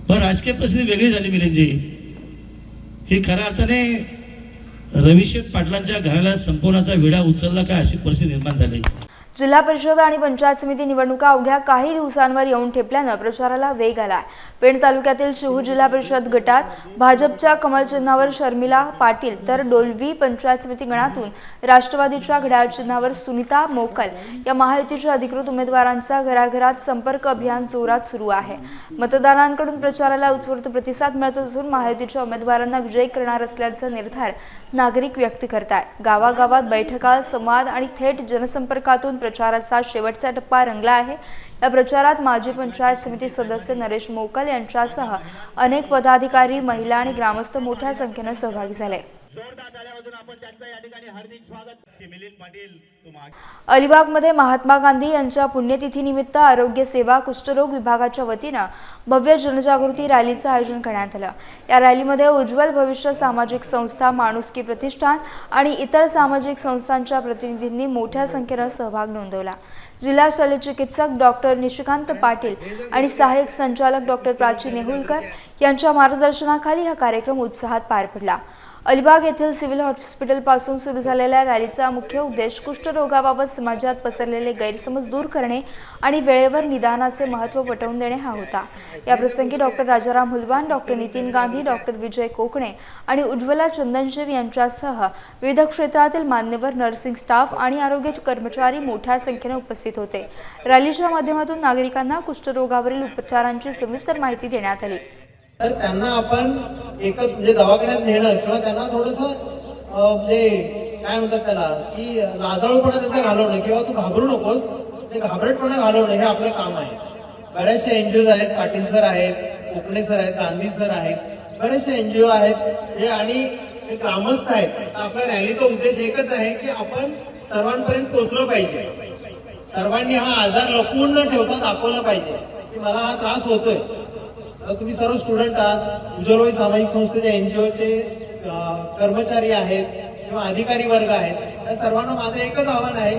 Speaker 16: पण राजकीय परिस्थिती वेगळी झाली मिलिंदजी की खऱ्या अर्थाने रविशेठ पाटलांच्या घराला संपवण्याचा विडा उचलला का अशी परिस्थिती निर्माण झाली.
Speaker 2: जिल्हा परिषद आणि पंचायत समिती निवडणुका अवघ्या काही दिवसांवर येऊन ठेपल्यानं प्रचाराला वेग आला. पेण तालुक्यातील शिहू जिल्हा परिषद गटात भाजपच्या कमळ चिन्हावर शर्मिला पाटील तर डोलवी पंचायत समिती गणातून राष्ट्रवादीच्या घड्याळ चिन्हावर सुनीता मोकल या महायुतीच्या अधिकृत उमेदवारांचा घराघरात संपर्क अभियान जोरात सुरू आहे. मतदारांकडून प्रचाराला उत्स्फूर्त प्रतिसाद मिळत असून महायुतीच्या उमेदवारांना विजयी करणार असल्याचा निर्धार नागरिक व्यक्त करतात. गावागावात बैठका, संवाद आणि थेट जनसंपर्कातून प्रचाराचा शेवटचा टप्पा रंगला आहे. या प्रचारात माजी पंचायत समिती सदस्य नरेश मोकल यांच्यासह अनेक पदाधिकारी, महिला आणि ग्रामस्थ मोठ्या संख्येने सहभागी झाले. अलिबागमध्ये महात्मा गांधी यांच्या पुण्यतिथीनिमित्त आरोग्य सेवा कुष्ठरोग विभागाच्या वतीनं भव्य जनजागृती रॅलीचं आयोजन करण्यात आलं. या रॅलीमध्ये उज्ज्वल भविष्य सामाजिक संस्था, माणुसकी प्रतिष्ठान आणि इतर सामाजिक संस्थांच्या प्रतिनिधींनी मोठ्या संख्येनं सहभाग नोंदवला. जिल्हा शल्य चिकित्सक डॉक्टर निशिकांत पाटील आणि सहाय्यक संचालक डॉक्टर प्राची नेहुलकर यांच्या मार्गदर्शनाखाली हा कार्यक्रम उत्साहात पार पडला. अलिबाग येथील सिव्हिल हॉस्पिटलपासून सुरू झालेल्या रॅलीचा मुख्य उद्देश कुष्ठरोगाबाबत समाजात पसरलेले गैरसमज दूर करणे आणि वेळेवर निदानाचे महत्त्व पटवून देणे हा होता. या प्रसंगी doctor Rajaram Hulwan, doctor Nitin Gandhi, doctor Vijay Kokane आणि उज्ज्वला चंदनशिव यांच्यासह विविध क्षेत्रातील मान्यवर, नर्सिंग स्टाफ आणि आरोग्य कर्मचारी मोठ्या संख्येने उपस्थित होते. रॅलीच्या माध्यमातून नागरिकांना कुष्ठरोगावरील उपचारांची सविस्तर माहिती देण्यात आली.
Speaker 7: तर त्यांना आपण एकच म्हणजे दवाखान्यात नेणं किंवा त्यांना थोडंसं म्हणजे काय म्हणतात त्याला की लाजाळूपणा त्यांचा घालवणं किंवा तू घाबरू नकोस ते घाबरटपणा घालवणं हे आपलं काम आहे. बरेचसे एनजीओ आहेत, पाटील सर आहेत, कोकणे सर आहेत, गांधी सर आहेत, बरेचसे एनजीओ आहेत जे आणि ग्रामस्थ आहेत. आपल्या रॅलीचा उद्देश एकच आहे की आपण सर्वांपर्यंत पोहोचलं पाहिजे. सर्वांनी हा आजार लपवून न ठेवता दाखवलं पाहिजे की मला हा त्रास होतोय. आता तुम्ही सर्व स्टुडंट आहात, उज्ज्वल सामाजिक संस्थेच्या एनजीओचे कर्मचारी आहेत किंवा अधिकारी वर्ग आहेत. त्या सर्वांना माझं एकच आव्हान आहे,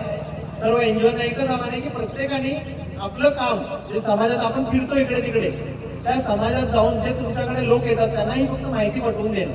Speaker 7: सर्व एनजीओना एकच आव्हान आहे की प्रत्येकाने आपलं काम जे समाजात आपण फिरतो इकडे तिकडे त्या समाजात जाऊन जे तुमच्याकडे लोक येतात त्यांनाही फक्त माहिती पटवून देणं.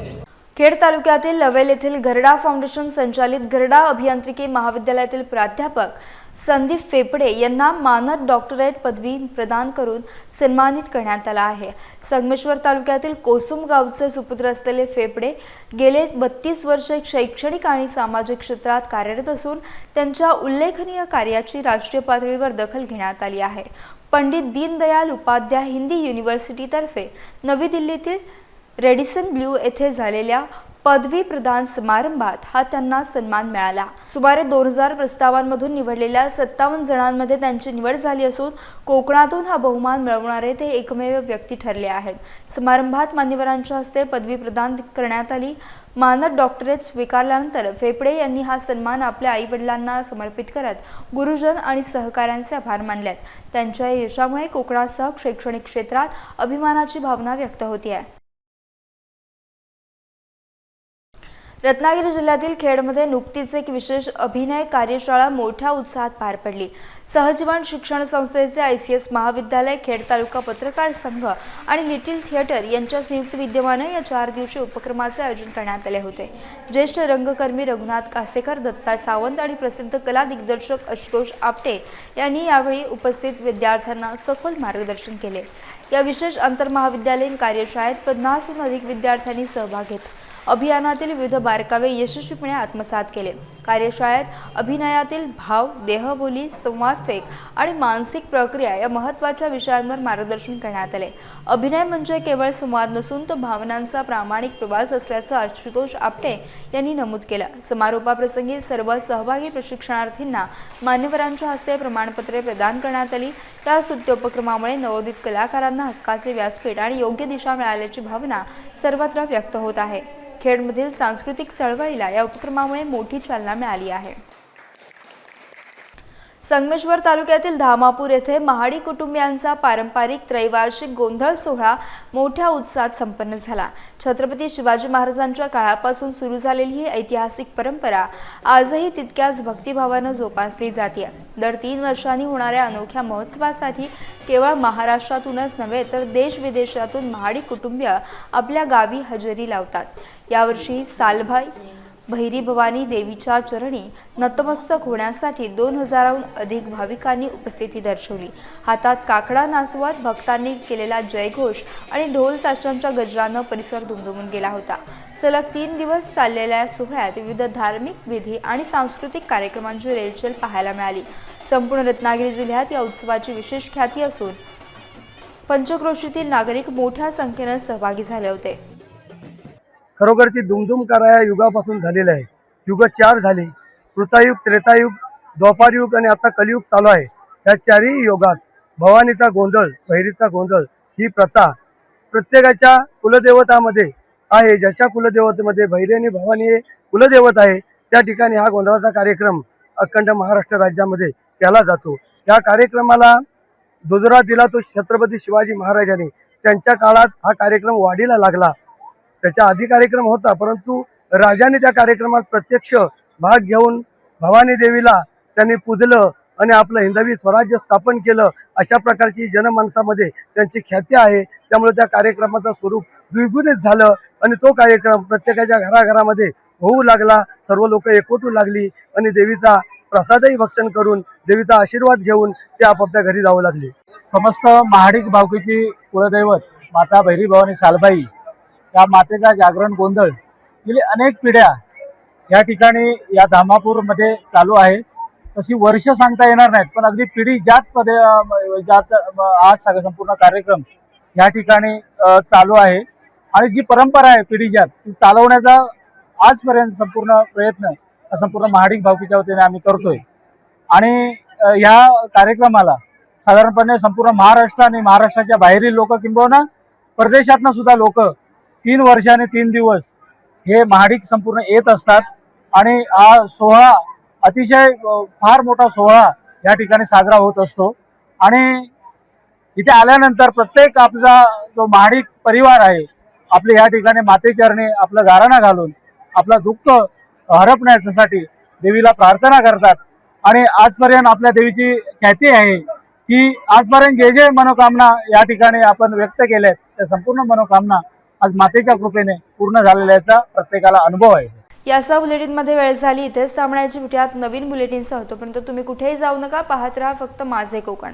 Speaker 2: खेड तालुक्यातील लवेल येथील गरडा फाउंडेशन संचालित गरडा अभियांत्रिकी महाविद्यालयातील प्राध्यापक संदीप फेपडे यांना मानद डॉक्टरेट पदवी प्रदान करून सन्मानित करण्यात आला आहे। संगमेश्वर तालुक्यातील कोसुम गावचे सुपुत्र असलेले फेपडे गेले 32 वर्षे शैक्षणिक आणि सामाजिक क्षेत्रात कार्यरत असून त्यांच्या उल्लेखनीय कार्याची राष्ट्रीय पातळीवर दखल घेण्यात आली आहे। पंडित दीनदयाल उपाध्याय हिंदी युनिव्हर्सिटीतर्फे नवी दिल्लीतील रेडिसन ब्ल्यू येथे झालेल्या पदवी प्रदान समारंभात हा त्यांना सन्मान मिळाला। सुमारे 2000 प्रस्तावांमधून निवडलेल्या 57 जणांमध्ये त्यांची निवड झाली असून कोकणातून हा बहुमान मिळवणारे ते एकमेव व्यक्ती ठरले आहेत। समारंभात मान्यवरांच्या हस्ते पदवी प्रदान करण्यात आली। मानद डॉक्टरेट स्वीकारल्यानंतर फेपडे यांनी हा सन्मान आपल्या आई-वडिलांना समर्पित करत गुरुजन आणि सहकाऱ्यांचे आभार मानले। त्यांच्या यशामुळे कोकणासह शैक्षणिक क्षेत्रात अभिमानाची भावना व्यक्त होती आहे। रत्नागिरी जिल्ह्यातील खेडमध्ये नुकतीच एक विशेष अभिनय कार्यशाळा मोठ्या उत्साहात पार पडली। सहजीवन शिक्षण संस्थेचे ICS महाविद्यालय, खेड तालुका पत्रकार संघ आणि लिटिल थिएटर यांच्या संयुक्त विद्यमाने या 4 दिवसीय उपक्रमाचे आयोजन करण्यात आले होते। ज्येष्ठ रंगकर्मी रघुनाथ कासेकर, दत्ता सावंत आणि प्रसिद्ध कला दिग्दर्शक आशुतोष आपटे यांनी यावेळी उपस्थित विद्यार्थ्यांना सखोल मार्गदर्शन केले। या विशेष आंतरमहाविद्यालयीन कार्यशाळेत 50हून अधिक विद्यार्थ्यांनी सहभाग घेतला। अभियानातील विविध बारकावे यशस्वीपणे आत्मसात केले। कार्यशाळेत अभिनयातील भाव, देहबोली, संवाद फेक आणि मानसिक प्रक्रिया या महत्त्वाच्या विषयांवर मार्गदर्शन करण्यात आले। अभिनय म्हणजे केवळ संवाद नसून तो भावनांचा प्रामाणिक प्रवास असल्याचं आशुतोष आपटे यांनी नमूद केलं। समारोपाप्रसंगी सर्व सहभागी प्रशिक्षणार्थींना मान्यवरांच्या हस्ते प्रमाणपत्रे प्रदान करण्यात आली। या स्तुत्य उपक्रमामुळे नवोदित कलाकारांना हक्काचे व्यासपीठ आणि योग्य दिशा मिळाल्याची भावना सर्वत्र व्यक्त होत आहे। खेडमधील सांस्कृतिक चळवळीला या उपक्रमामुळे मोठी चालना मिळाली आहे। संगमेश्वर तालुक्यातील धामापूर येथे महाडी कुटुंबियांचा पारंपरिक त्रैवार्षिक गोंधळ सोहळा मोठ्या उत्साहात संपन्न झाला। छत्रपती शिवाजी महाराजांच्या काळापासून सुरू झालेली ही ऐतिहासिक परंपरा आजही तितक्याच भक्तिभावाने जोपासली जाते। दर 3 वर्षांनी होणाऱ्या अनोख्या महोत्सवासाठी केवळ महाराष्ट्रातूनच नव्हे तर देश विदेशातून महाडी कुटुंबीय आपल्या गावी हजेरी लावतात। यावर्षी सालभाई भैरी भवानी देवीच्या चरणी नतमस्तक होण्यासाठी 2000हून अधिक भाविकांनी उपस्थिती दर्शवली। हातात काकडा नाचवत भक्तांनी केलेला जयघोष आणि ढोल ताशांच्या गजरानं परिसर दुमदुमून गेला होता। सलग 3 दिवस चाललेल्या सोहळ्यात विविध धार्मिक विधी आणि सांस्कृतिक कार्यक्रमांची रेलचेल पाहायला मिळाली। संपूर्ण रत्नागिरी जिल्ह्यात या उत्सवाची विशेष ख्याती असून पंचक्रोशीतील नागरिक मोठ्या संख्येने सहभागी झाले होते।
Speaker 6: खरोखर ती दुमदुमकार या युगापासून झालेलं आहे। युग 4 झाले, कृतायुग, त्रेतायुग, द्वापारयुग आणि आता कलियुग चालू आहे। या 4ही युगात भवानीचा गोंधळ, भैरीचा गोंधळ ही प्रथा प्रत्येकाच्या कुलदेवतामध्ये आहे। ज्याच्या कुलदेवतेमध्ये भैरी आणि भवानी हे कुलदेवत आहे त्या ठिकाणी हा गोंधळाचा कार्यक्रम अखंड महाराष्ट्र राज्यामध्ये केला जातो। या कार्यक्रमाला दुजोरा दिला तो छत्रपती शिवाजी महाराजांनी। त्यांच्या काळात हा कार्यक्रम वाढीला लागला। त्याच्या आधी कार्यक्रम होता, परंतु राजाने त्या कार्यक्रमात प्रत्यक्ष भाग घेऊन भवानी देवीला त्यांनी पूजलं आणि आपलं हिंदवी स्वराज्य स्थापन केलं। अशा प्रकारची जनमानसामध्ये त्यांची ख्याती आहे। त्यामुळे त्या कार्यक्रमाचं स्वरूप द्विगुणित झालं आणि तो कार्यक्रम प्रत्येकाच्या घराघरामध्ये होऊ लागला। सर्व लोक एकवटू लागली आणि देवीचा प्रसादही भक्षण करून देवीचा आशीर्वाद घेऊन ते आपापल्या घरी जाऊ लागले।
Speaker 17: समस्त महाडिक भावकीची कुलदैवत माता भैरी भवानी सालबाई या मातेचा जागरण गोंधळ गेली अनेक पिढ्या या ठिकाणी या धामापूरमध्ये चालू आहे। तशी वर्ष सांगता येणार नाहीत, पण अगदी पिढी जात आज संपूर्ण कार्यक्रम या ठिकाणी चालू आहे आणि जी परंपरा आहे पिढी जात ती चालवण्याचा आजपर्यंत संपूर्ण प्रयत्न संपूर्ण महाडिक भावकीच्या वतीने आम्ही करतोय। आणि या कार्यक्रमाला साधारणपणे संपूर्ण महाराष्ट्र आणि महाराष्ट्राच्या बाहेरील लोक किंबहुना परदेशातनं सुद्धा लोक 3 वर्षांनी 3 दिवस हे महाडिक संपूर्ण येत असतात आणि हा सोहळा अतिशय फार मोठा सोहळा या ठिकाणी साजरा होत असतो। आणि इथे आल्यानंतर प्रत्येक आपला जो महाडिक परिवार आहे आपले या ठिकाणी मातेचरणी आपलं गाराणा घालून आपला दुःख हरपण्यासाठी देवीला प्रार्थना करतात। आणि आजपर्यंत आपल्या देवीची ख्याती आहे की आजपर्यंत जे जे मनोकामना या ठिकाणी आपण व्यक्त केल्यात त्या संपूर्ण मनोकामना आज मातेच्या कृपेने पूर्ण झालेल्याचा प्रत्येकाला अनुभव आहे.
Speaker 2: यासह बुलेटिनमध्ये वेळ झाली. इथेच थांबण्याची भेटूयात नवीन बुलेटिनसह. तोपर्यंत तुम्ही कुठेही जाऊ नका. पाहत राहा फक्त माझे कोकण.